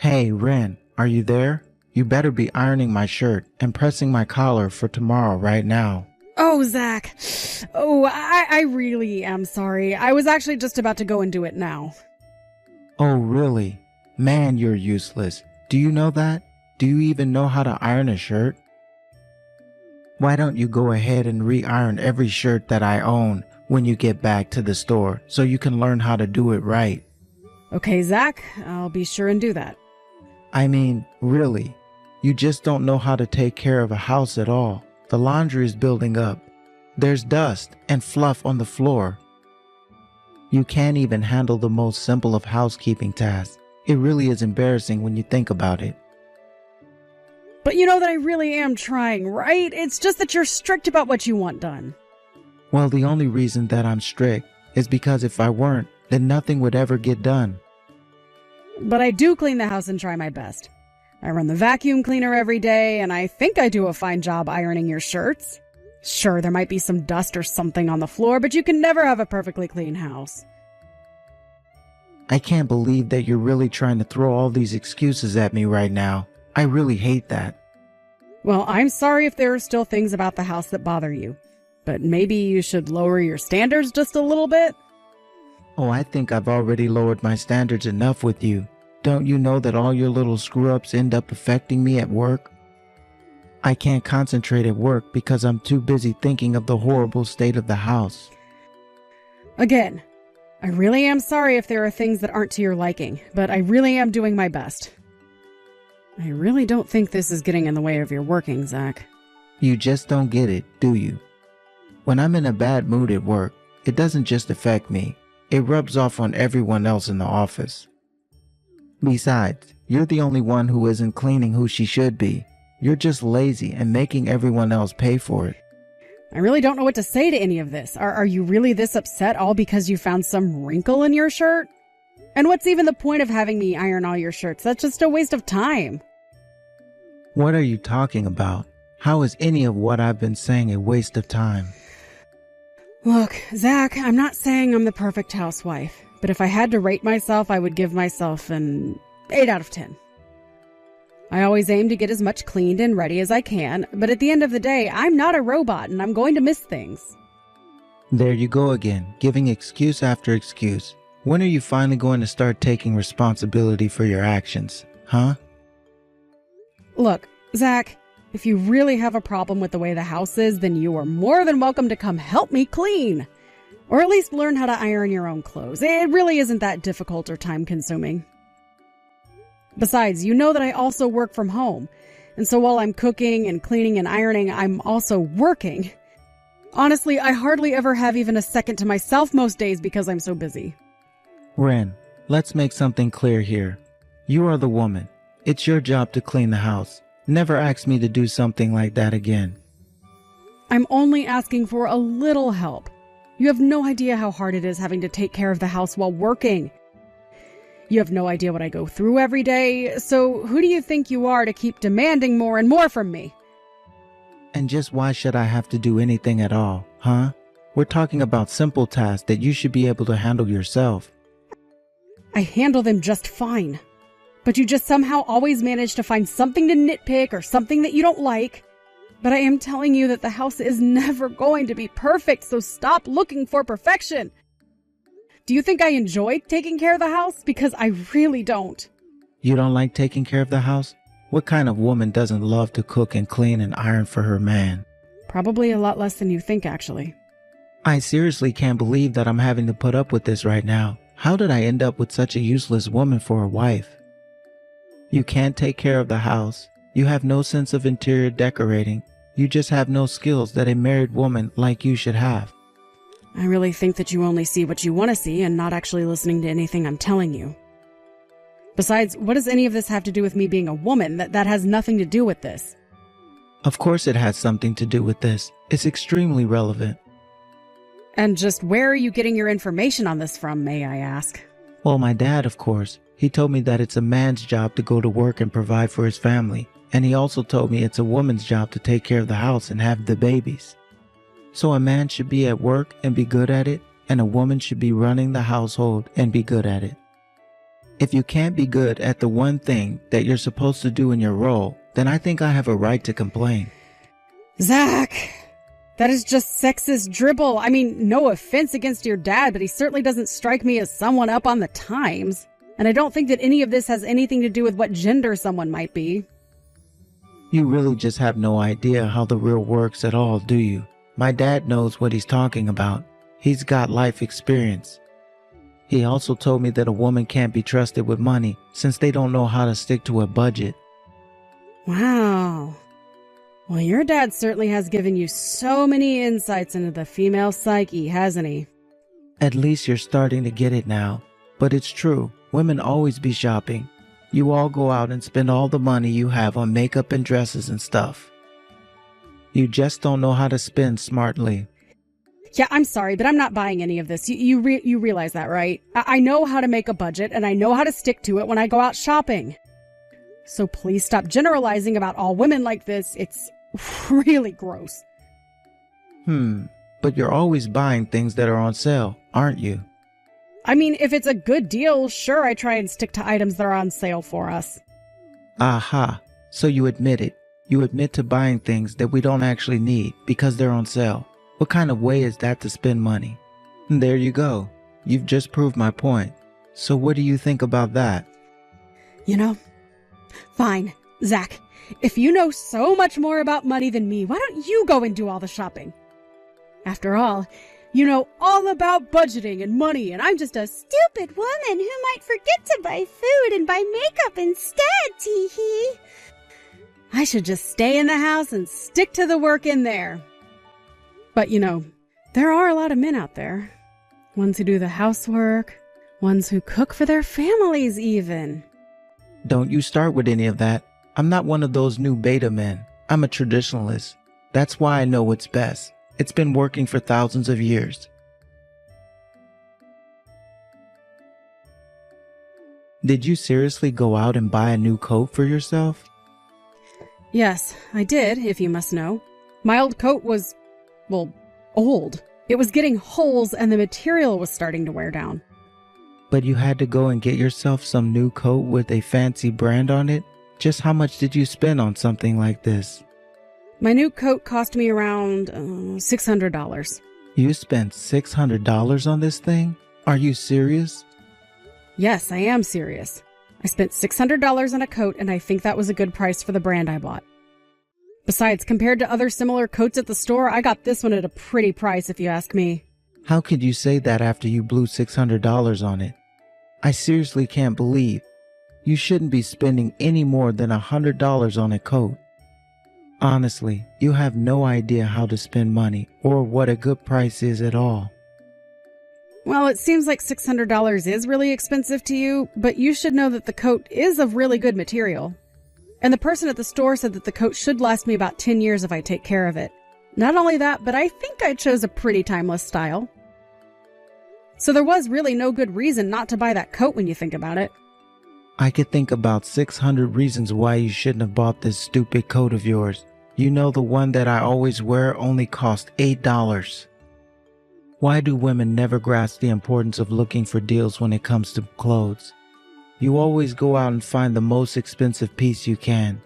Hey, Ren, are you there? You better be ironing my shirt and pressing my collar for tomorrow right now. Oh, Zach. Oh, I really am sorry. I was actually just about to go and do it now. Oh, really? Man, you're useless. Do you know that? Do you even know how to iron a shirt? Why don't you go ahead and re-iron every shirt that I own when you get back to the store so you can learn how to do it right? Okay, Zach, I'll be sure and do that. I mean, really, you just don't know how to take care of a house at all. The laundry is building up. There's dust and fluff on the floor. You can't even handle the most simple of housekeeping tasks. It really is embarrassing when you think about it. But you know that I really am trying, right? It's just that you're strict about what you want done. Well, the only reason that I'm strict is because if I weren't, then nothing would ever get done. But I do clean the house and try my best. I run the vacuum cleaner every day, and I think I do a fine job ironing your shirts. Sure, there might be some dust or something on the floor, but you can never have a perfectly clean house. I can't believe that you're really trying to throw all these excuses at me right now. I really hate that. Well, I'm sorry if there are still things about the house that bother you, but maybe you should lower your standards just a little bit? Oh, I think I've already lowered my standards enough with you. Don't you know that all your little screw-ups end up affecting me at work? I can't concentrate at work because I'm too busy thinking of the horrible state of the house. Again, I really am sorry if there are things that aren't to your liking, but I really am doing my best. I really don't think this is getting in the way of your working, Zach. You just don't get it, do you? When I'm in a bad mood at work, it doesn't just affect me. It rubs off on everyone else in the office. Besides, you're the only one who isn't cleaning who she should be. You're just lazy and making everyone else pay for it. I really don't know what to say to any of this. Are you really this upset all because you found some wrinkle in your shirt? And what's even the point of having me iron all your shirts? That's just a waste of time. What are you talking about? How is any of what I've been saying a waste of time? Look, Zach, I'm not saying I'm the perfect housewife, but if I had to rate myself, I would give myself an 8 out of 10. I always aim to get as much cleaned and ready as I can, but at the end of the day, I'm not a robot and I'm going to miss things. There you go again, giving excuse after excuse. When are you finally going to start taking responsibility for your actions, huh? Look, Zach, if you really have a problem with the way the house is, then you are more than welcome to come help me clean. Or at least learn how to iron your own clothes. It really isn't that difficult or time-consuming. Besides, you know that I also work from home. And so while I'm cooking and cleaning and ironing, I'm also working. Honestly, I hardly ever have even a second to myself most days because I'm so busy. Ren, let's make something clear here. You are the woman. It's your job to clean the house. Never ask me to do something like that again. I'm only asking for a little help. You have no idea how hard it is having to take care of the house while working. You have no idea what I go through every day, so who do you think you are to keep demanding more and more from me? And just why should I have to do anything at all, huh? We're talking about simple tasks that you should be able to handle yourself. I handle them just fine. But you just somehow always manage to find something to nitpick or something that you don't like. But I am telling you that the house is never going to be perfect, so stop looking for perfection. Do you think I enjoy taking care of the house? Because I really don't. You don't like taking care of the house? What kind of woman doesn't love to cook and clean and iron for her man? Probably a lot less than you think, actually. I seriously can't believe that I'm having to put up with this right now. How did I end up with such a useless woman for a wife? You can't take care of the house. You have no sense of interior decorating. You just have no skills that a married woman like you should have. I really think that you only see what you want to see and not actually listening to anything I'm telling you. Besides, what does any of this have to do with me being a woman? That has nothing to do with this. Of course it has something to do with this. It's extremely relevant. And just where are you getting your information on this from, may I ask? Well, my dad, of course. He told me that it's a man's job to go to work and provide for his family. And he also told me it's a woman's job to take care of the house and have the babies. So a man should be at work and be good at it, and a woman should be running the household and be good at it. If you can't be good at the one thing that you're supposed to do in your role, then I think I have a right to complain. Zach, that is just sexist dribble. I mean, no offense against your dad, but he certainly doesn't strike me as someone up on the times. And I don't think that any of this has anything to do with what gender someone might be. You really just have no idea how the real works at all, do you? My dad knows what he's talking about. He's got life experience. He also told me that a woman can't be trusted with money since they don't know how to stick to a budget. Wow. Well, your dad certainly has given you so many insights into the female psyche, hasn't he? At least you're starting to get it now. But it's true, women always be shopping. You all go out and spend all the money you have on makeup and dresses and stuff. You just don't know how to spend smartly. Yeah, I'm sorry, but I'm not buying any of this. You realize that, right? I know how to make a budget, and I know how to stick to it when I go out shopping. So please stop generalizing about all women like this. It's really gross. But you're always buying things that are on sale, aren't you? I mean, if it's a good deal, sure, I try and stick to items that are on sale for us. Aha, so you admit it. You admit to buying things that we don't actually need because they're on sale. What kind of way is that to spend money? And there you go. You've just proved my point. So what do you think about that? You know, fine, Zach. If you know so much more about money than me, why don't you go and do all the shopping? After all, you know all about budgeting and money, and I'm just a stupid woman who might forget to buy food and buy makeup instead, tee-hee. I should just stay in the house and stick to the work in there. But, you know, there are a lot of men out there. Ones who do the housework, ones who cook for their families even. Don't you start with any of that. I'm not one of those new beta men. I'm a traditionalist. That's why I know what's best. It's been working for thousands of years. Did you seriously go out and buy a new coat for yourself? Yes, I did, if you must know. My old coat was, well, old. It was getting holes and the material was starting to wear down. But you had to go and get yourself some new coat with a fancy brand on it? Just how much did you spend on something like this? My new coat cost me around $600. You spent $600 on this thing? Are you serious? Yes, I am serious. I spent $600 on a coat, and I think that was a good price for the brand I bought. Besides, compared to other similar coats at the store, I got this one at a pretty price, if you ask me. How could you say that after you blew $600 on it? I seriously can't believe. You shouldn't be spending any more than $100 on a coat. Honestly, you have no idea how to spend money or what a good price is at all. Well, it seems like $600 is really expensive to you, but you should know that the coat is of really good material. And the person at the store said that the coat should last me about 10 years if I take care of it. Not only that, but I think I chose a pretty timeless style. So there was really no good reason not to buy that coat when you think about it. I could think about 600 reasons why you shouldn't have bought this stupid coat of yours. You know, the one that I always wear only cost $8. Why do women never grasp the importance of looking for deals when it comes to clothes? You always go out and find the most expensive piece you can.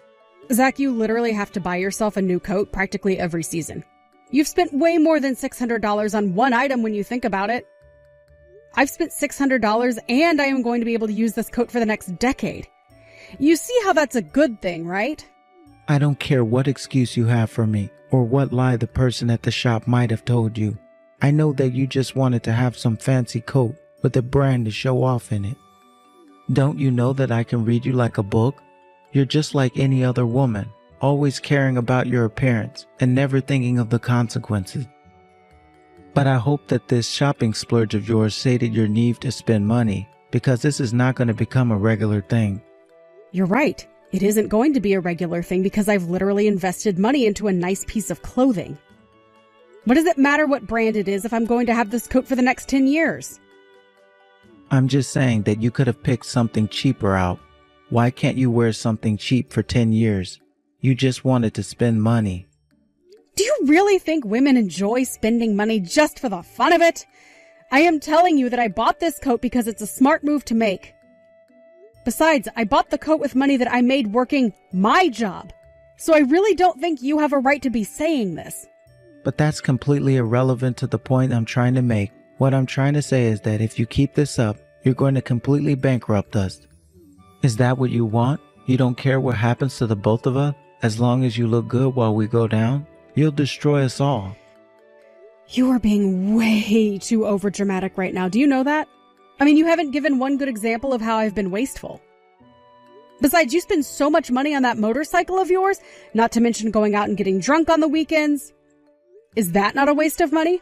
Zach, you literally have to buy yourself a new coat practically every season. You've spent way more than $600 on one item when you think about it. I've spent $600 and I am going to be able to use this coat for the next decade. You see how that's a good thing, right? I don't care what excuse you have for me or what lie the person at the shop might have told you. I know that you just wanted to have some fancy coat with a brand to show off in it. Don't you know that I can read you like a book? You're just like any other woman, always caring about your appearance and never thinking of the consequences. But I hope that this shopping splurge of yours sated your need to spend money, because this is not going to become a regular thing. You're right. It isn't going to be a regular thing because I've literally invested money into a nice piece of clothing. What does it matter what brand it is if I'm going to have this coat for the next 10 years? I'm just saying that you could have picked something cheaper out. Why can't you wear something cheap for 10 years? You just wanted to spend money. Do you really think women enjoy spending money just for the fun of it? I am telling you that I bought this coat because it's a smart move to make. Besides, I bought the coat with money that I made working my job. So I really don't think you have a right to be saying this. But that's completely irrelevant to the point I'm trying to make. What I'm trying to say is that if you keep this up, you're going to completely bankrupt us. Is that what you want? You don't care what happens to the both of us? As long as you look good while we go down? You'll destroy us all. You are being way too overdramatic right now. Do you know that? I mean, you haven't given one good example of how I've been wasteful. Besides, you spend so much money on that motorcycle of yours, not to mention going out and getting drunk on the weekends. Is that not a waste of money?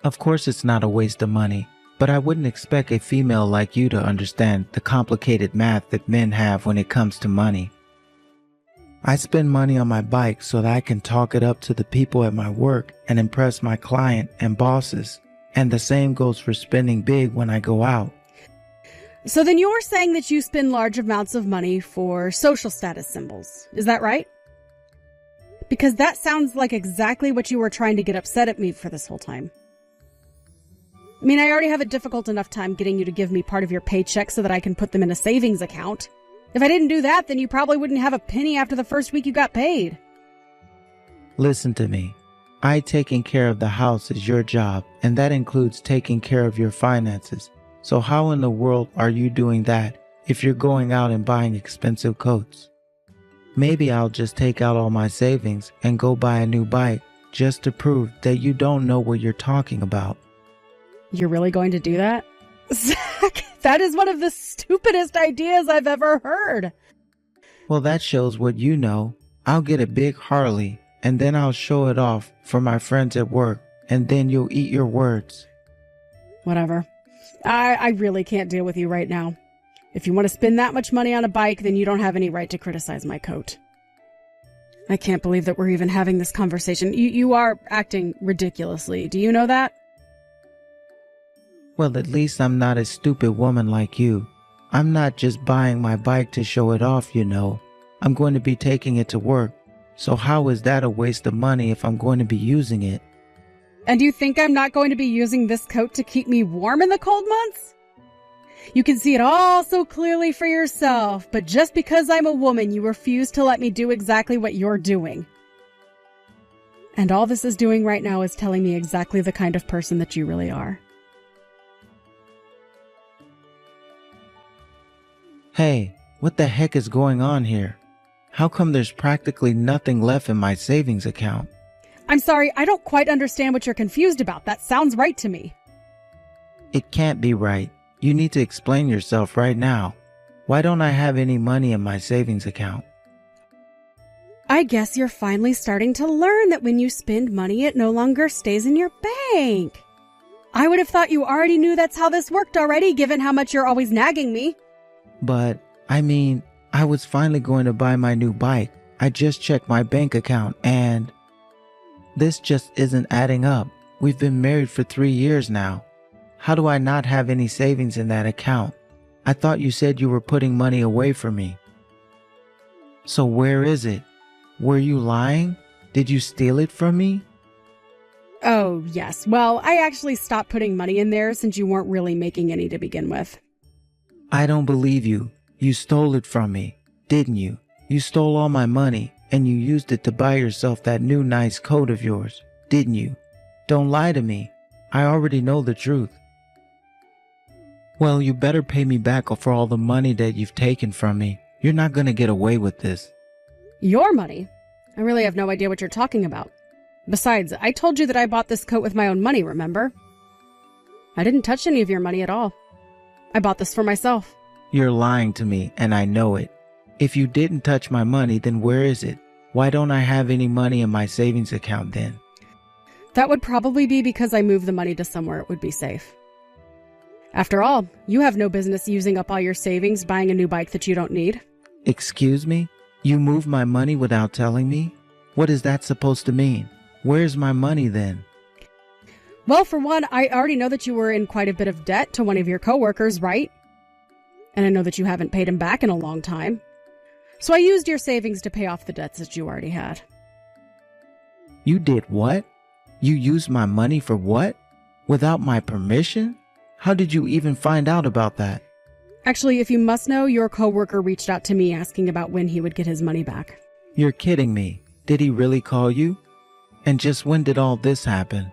Of course it's not a waste of money, but I wouldn't expect a female like you to understand the complicated math that men have when it comes to money. I spend money on my bike so that I can talk it up to the people at my work and impress my client and bosses. And the same goes for spending big when I go out. So then you're saying that you spend large amounts of money for social status symbols. Is that right? Because that sounds like exactly what you were trying to get upset at me for this whole time. I mean, I already have a difficult enough time getting you to give me part of your paycheck so that I can put them in a savings account. If I didn't do that, then you probably wouldn't have a penny after the first week you got paid. Listen to me. Taking care of the house is your job, and that includes taking care of your finances. So how in the world are you doing that if you're going out and buying expensive coats? Maybe I'll just take out all my savings and go buy a new bike just to prove that you don't know what you're talking about. You're really going to do that? Zach, that is one of the stupidest ideas I've ever heard. Well, that shows what you know. I'll get a big Harley, and then I'll show it off for my friends at work, and then you'll eat your words. Whatever. I really can't deal with you right now. If you want to spend that much money on a bike, then you don't have any right to criticize my coat. I can't believe that we're even having this conversation. You are acting ridiculously. Do you know that? Well, at least I'm not a stupid woman like you. I'm not just buying my bike to show it off, you know. I'm going to be taking it to work. So how is that a waste of money if I'm going to be using it? And you think I'm not going to be using this coat to keep me warm in the cold months? You can see it all so clearly for yourself, but just because I'm a woman, you refuse to let me do exactly what you're doing. And all this is doing right now is telling me exactly the kind of person that you really are. Hey, what the heck is going on here? How come there's practically nothing left in my savings account? I'm sorry, I don't quite understand what you're confused about. That sounds right to me. It can't be right. You need to explain yourself right now. Why don't I have any money in my savings account? I guess you're finally starting to learn that when you spend money, it no longer stays in your bank. I would have thought you already knew that's how this worked already, given how much you're always nagging me. But, I was finally going to buy my new bike. I just checked my bank account and this just isn't adding up. We've been married for 3 years now. How do I not have any savings in that account? I thought you said you were putting money away for me. So where is it? Were you lying? Did you steal it from me? Oh, yes. Well, I actually stopped putting money in there since you weren't really making any to begin with. I don't believe you. You stole it from me, didn't you? You stole all my money and you used it to buy yourself that new nice coat of yours, didn't you? Don't lie to me. I already know the truth. Well, you better pay me back for all the money that you've taken from me. You're not going to get away with this. Your money? I really have no idea what you're talking about. Besides, I told you that I bought this coat with my own money, remember? I didn't touch any of your money at all. I bought this for myself. You're lying to me, and I know it. If you didn't touch my money, then where is it? Why don't I have any money in my savings account then? That would probably be because I moved the money to somewhere it would be safe. After all, you have no business using up all your savings buying a new bike that you don't need. Excuse me? You moved my money without telling me? What is that supposed to mean? Where's my money then? Well, for one, I already know that you were in quite a bit of debt to one of your coworkers, right? And I know that you haven't paid him back in a long time. So I used your savings to pay off the debts that you already had. You did what? You used my money for what? Without my permission? How did you even find out about that? Actually, if you must know, your coworker reached out to me asking about when he would get his money back. You're kidding me. Did he really call you? And just when did all this happen?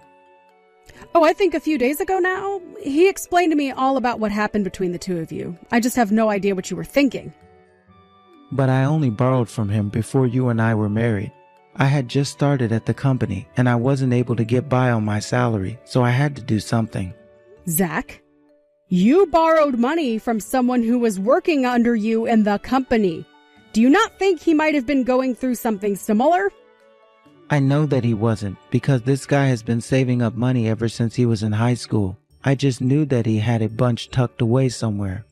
Oh, I think a few days ago now. He explained to me all about what happened between the two of you. I just have no idea what you were thinking. But I only borrowed from him before you and I were married. I had just started at the company and I wasn't able to get by on my salary, so I had to do something. Zach, you borrowed money from someone who was working under you in the company. Do you not think he might have been going through something similar? I know that he wasn't, because this guy has been saving up money ever since he was in high school. I just knew that he had a bunch tucked away somewhere.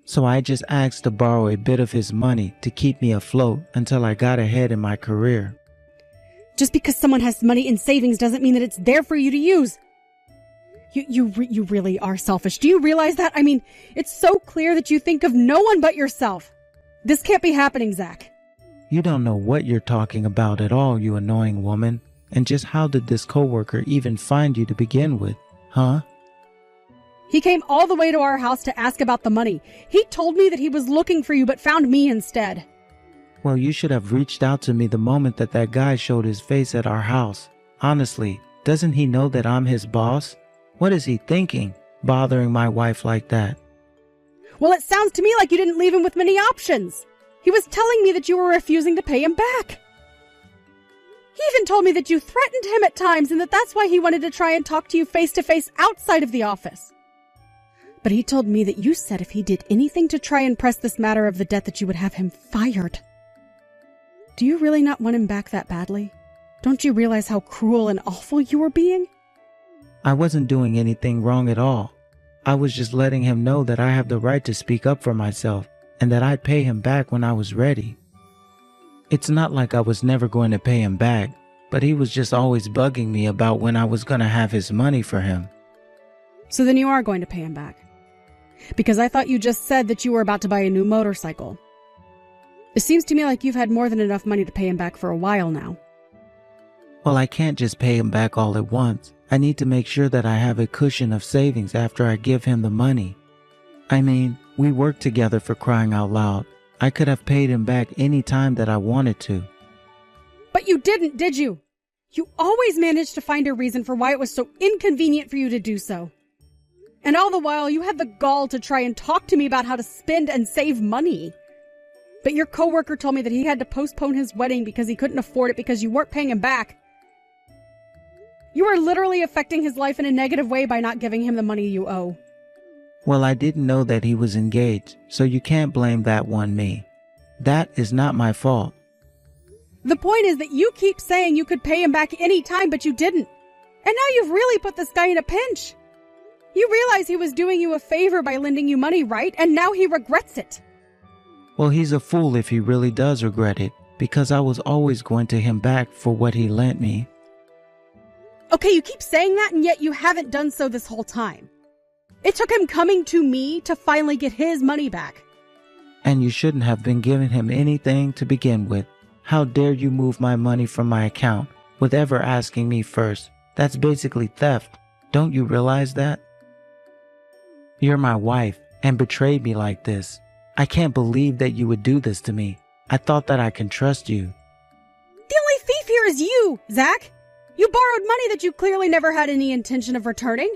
So I just asked to borrow a bit of his money to keep me afloat until I got ahead in my career. Just because someone has money in savings doesn't mean that it's there for you to use. You really are selfish. Do you realize that? I mean, it's so clear that you think of no one but yourself. This can't be happening, Zach. You don't know what you're talking about at all, you annoying woman. And just how did this coworker even find you to begin with, huh? He came all the way to our house to ask about the money. He told me that he was looking for you but found me instead. Well, you should have reached out to me the moment that guy showed his face at our house. Honestly, doesn't he know that I'm his boss? What is he thinking, bothering my wife like that? Well, it sounds to me like you didn't leave him with many options. He was telling me that you were refusing to pay him back. He even told me that you threatened him at times and that that's why he wanted to try and talk to you face to face outside of the office. But he told me that you said if he did anything to try and press this matter of the debt that you would have him fired. Do you really not want him back that badly? Don't you realize how cruel and awful you were being? I wasn't doing anything wrong at all. I was just letting him know that I have the right to speak up for myself and that I'd pay him back when I was ready. It's not like I was never going to pay him back, but he was just always bugging me about when I was going to have his money for him. So then you are going to pay him back? Because I thought you just said that you were about to buy a new motorcycle. It seems to me like you've had more than enough money to pay him back for a while now. Well, I can't just pay him back all at once. I need to make sure that I have a cushion of savings after I give him the money. I mean, we worked together, for crying out loud. I could have paid him back any time that I wanted to. But you didn't, did you? You always managed to find a reason for why it was so inconvenient for you to do so. And all the while, you had the gall to try and talk to me about how to spend and save money. But your coworker told me that he had to postpone his wedding because he couldn't afford it because you weren't paying him back. You are literally affecting his life in a negative way by not giving him the money you owe. Well, I didn't know that he was engaged, so you can't blame that on me. That is not my fault. The point is that you keep saying you could pay him back any time, but you didn't. And now you've really put this guy in a pinch. You realize he was doing you a favor by lending you money, right? And now he regrets it. Well, he's a fool if he really does regret it, because I was always going to him back for what he lent me. Okay, you keep saying that, and yet you haven't done so this whole time. It took him coming to me to finally get his money back. And you shouldn't have been giving him anything to begin with. How dare you move my money from my account with ever asking me first? That's basically theft. Don't you realize that? You're my wife and betrayed me like this. I can't believe that you would do this to me. I thought that I can trust you. The only thief here is you, Zach. You borrowed money that you clearly never had any intention of returning.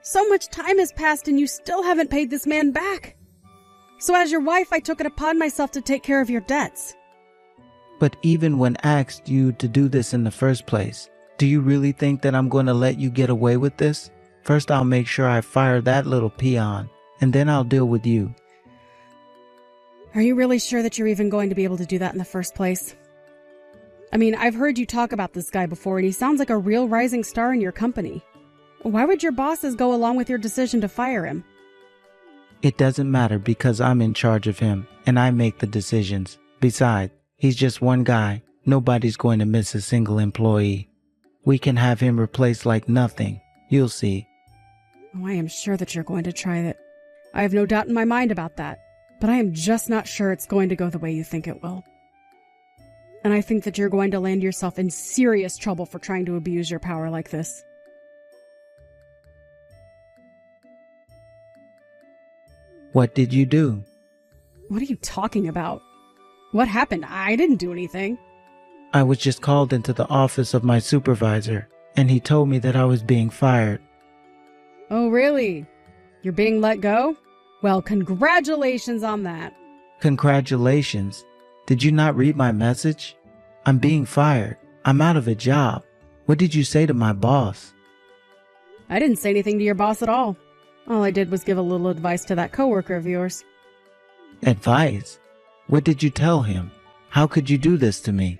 So much time has passed and you still haven't paid this man back. So as your wife, I took it upon myself to take care of your debts. But even when asked you to do this in the first place, do you really think that I'm going to let you get away with this? First, I'll make sure I fire that little peon, and then I'll deal with you. Are you really sure that you're even going to be able to do that in the first place? I mean, I've heard you talk about this guy before, and he sounds like a real rising star in your company. Why would your bosses go along with your decision to fire him? It doesn't matter because I'm in charge of him, and I make the decisions. Besides, he's just one guy. Nobody's going to miss a single employee. We can have him replaced like nothing. You'll see. Oh, I am sure that you're going to try that. I have no doubt in my mind about that. But I am just not sure it's going to go the way you think it will. And I think that you're going to land yourself in serious trouble for trying to abuse your power like this. What did you do? What are you talking about? What happened? I didn't do anything. I was just called into the office of my supervisor, and he told me that I was being fired. Oh, really? You're being let go? Well, congratulations on that. Congratulations. Did you not read my message? I'm being fired. I'm out of a job. What did you say to my boss? I didn't say anything to your boss at all. All I did was give a little advice to that coworker of yours. Advice? What did you tell him? How could you do this to me?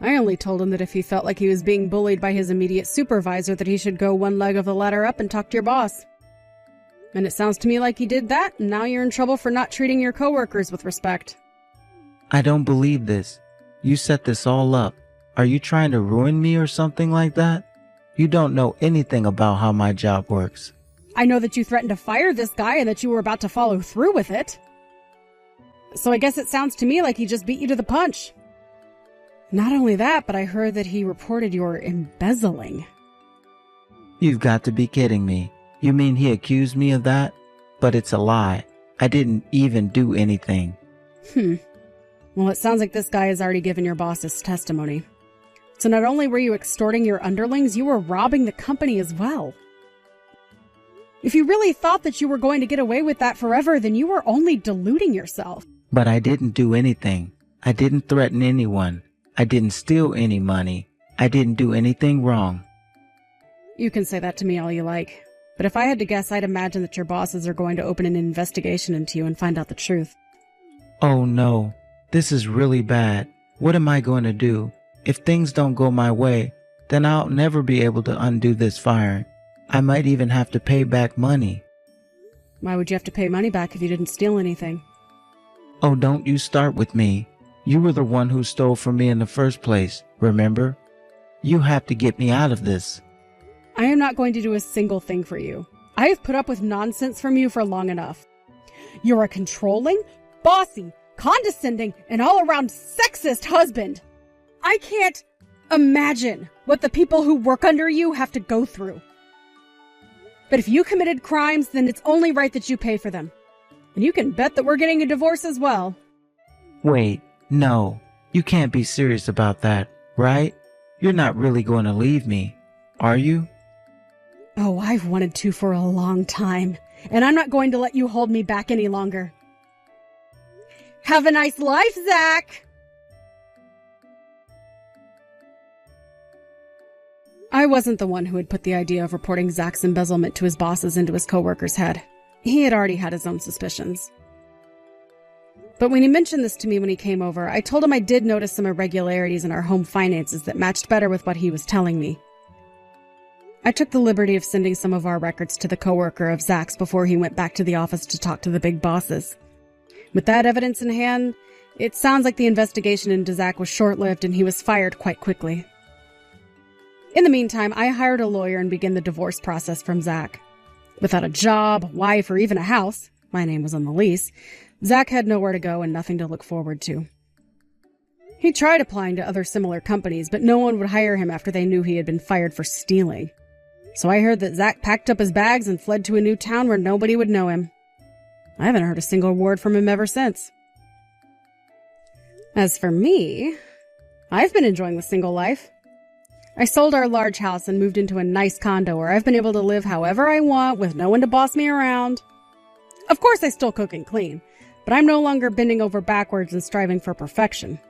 I only told him that if he felt like he was being bullied by his immediate supervisor, that he should go one leg of the ladder up and talk to your boss. And it sounds to me like he did that, and now you're in trouble for not treating your coworkers with respect. I don't believe this. You set this all up. Are you trying to ruin me or something like that? You don't know anything about how my job works. I know that you threatened to fire this guy and that you were about to follow through with it. So I guess it sounds to me like he just beat you to the punch. Not only that, but I heard that he reported your embezzling. You've got to be kidding me. You mean he accused me of that? But it's a lie. I didn't even do anything. Well, it sounds like this guy has already given your boss his testimony. So not only were you extorting your underlings, you were robbing the company as well. If you really thought that you were going to get away with that forever, then you were only deluding yourself. But I didn't do anything. I didn't threaten anyone. I didn't steal any money. I didn't do anything wrong. You can say that to me all you like. But if I had to guess, I'd imagine that your bosses are going to open an investigation into you and find out the truth. Oh no, this is really bad. What am I going to do? If things don't go my way, then I'll never be able to undo this firing. I might even have to pay back money. Why would you have to pay money back if you didn't steal anything? Oh, don't you start with me. You were the one who stole from me in the first place, remember? You have to get me out of this. I am not going to do a single thing for you. I have put up with nonsense from you for long enough. You're a controlling, bossy, condescending, and all-around sexist husband. I can't imagine what the people who work under you have to go through. But if you committed crimes, then it's only right that you pay for them. And you can bet that we're getting a divorce as well. Wait, no. You can't be serious about that, right? You're not really going to leave me, are you? Oh, I've wanted to for a long time, and I'm not going to let you hold me back any longer. Have a nice life, Zach! I wasn't the one who had put the idea of reporting Zach's embezzlement to his bosses into his coworker's head. He had already had his own suspicions. But when he mentioned this to me when he came over, I told him I did notice some irregularities in our home finances that matched better with what he was telling me. I took the liberty of sending some of our records to the coworker of Zach's before he went back to the office to talk to the big bosses. With that evidence in hand, it sounds like the investigation into Zach was short-lived and he was fired quite quickly. In the meantime, I hired a lawyer and began the divorce process from Zach. Without a job, wife, or even a house, my name was on the lease, Zach had nowhere to go and nothing to look forward to. He tried applying to other similar companies, but no one would hire him after they knew he had been fired for stealing. So I heard that Zach packed up his bags and fled to a new town where nobody would know him. I haven't heard a single word from him ever since. As for me, I've been enjoying the single life. I sold our large house and moved into a nice condo where I've been able to live however I want with no one to boss me around. Of course, I still cook and clean, but I'm no longer bending over backwards and striving for perfection.